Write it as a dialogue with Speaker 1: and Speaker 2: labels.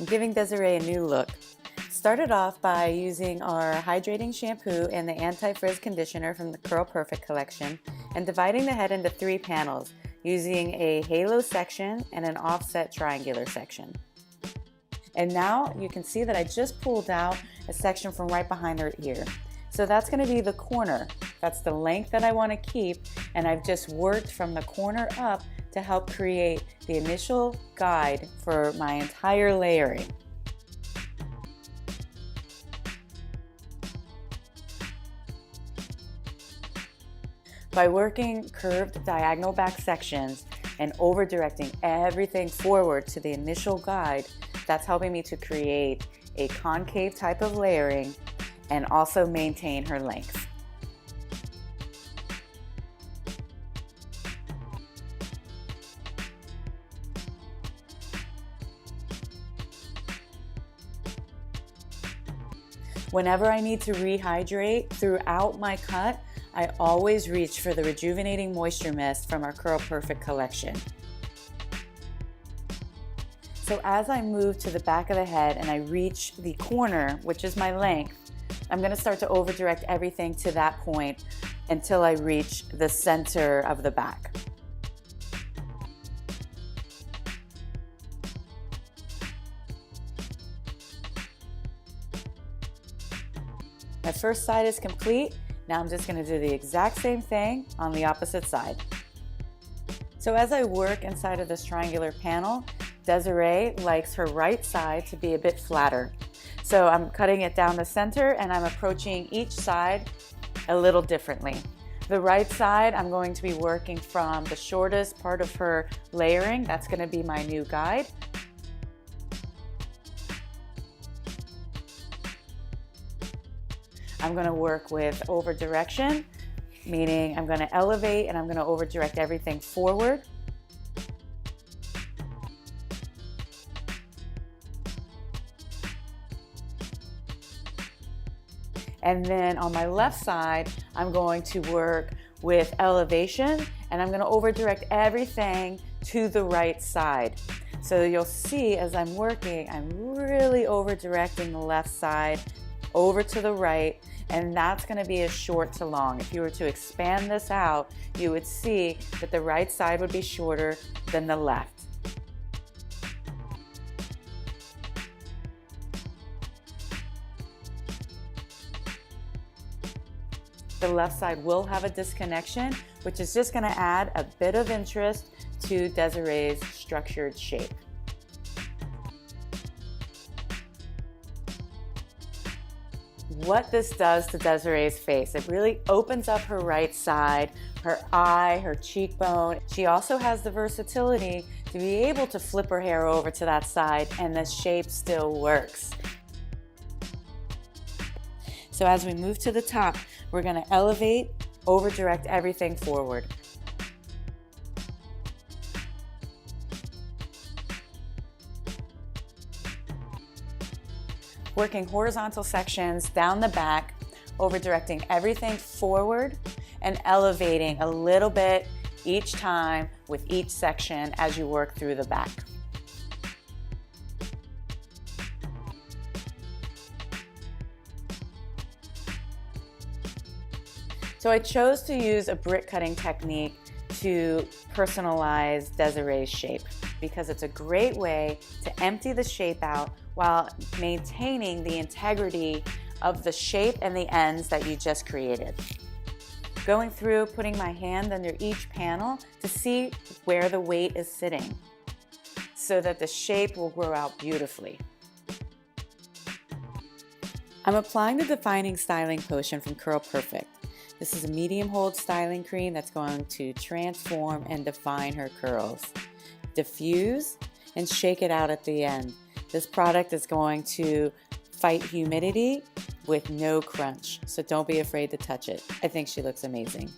Speaker 1: I'm giving Desiree a new look. Started off by using our hydrating shampoo and the anti-frizz conditioner from the Curl Perfect collection and dividing the head into 3 panels using a halo section and an offset triangular section. And now you can see that I just pulled out a section from right behind her ear. So that's going to be the corner. That's the length that I want to keep, and I've just worked from the corner up to help create the initial guide for my entire layering. By working curved diagonal back sections and over directing everything forward to the initial guide, that's helping me to create a concave type of layering and also maintain her length. Whenever I need to rehydrate throughout my cut, I always reach for the Rejuvenating Moisture Mist from our Curl Perfect collection. So as I move to the back of the head and I reach the corner, which is my length, I'm going to start to over direct everything to that point until I reach the center of the back. My first side is complete. Now I'm just going to do the exact same thing on the opposite side. So as I work inside of this triangular panel, Desiree likes her right side to be a bit flatter. So I'm cutting it down the center and I'm approaching each side a little differently. The right side, I'm going to be working from the shortest part of her layering. That's going to be my new guide. I'm going to work with over direction, meaning I'm going to elevate and I'm going to over direct everything forward. And then on my left side, I'm going to work with elevation and I'm going to over direct everything to the right side. So you'll see as I'm working, I'm really over directing the left side over to the right, and that's going to be as short to long. If you were to expand this out, you would see that the right side would be shorter than the left. The left side will have a disconnection, which is just going to add a bit of interest to Desiree's structured shape. What this does to Desiree's face, it really opens up her right side, her eye, her cheekbone. She also has the versatility to be able to flip her hair over to that side and the shape still works. So as we move to the top, we're going to elevate, over direct everything forward. Working horizontal sections down the back, over directing everything forward and elevating a little bit each time with each section as you work through the back. So I chose to use a brick cutting technique to personalize Desiree's shape because it's a great way to empty the shape out while maintaining the integrity of the shape and the ends that you just created. Going through, putting my hand under each panel to see where the weight is sitting so that the shape will grow out beautifully. I'm applying the Defining Styling Potion from Curl Perfect. This is a medium hold styling cream that's going to transform and define her curls. Diffuse and shake it out at the end. This product is going to fight humidity with no crunch, so don't be afraid to touch it. I think she looks amazing.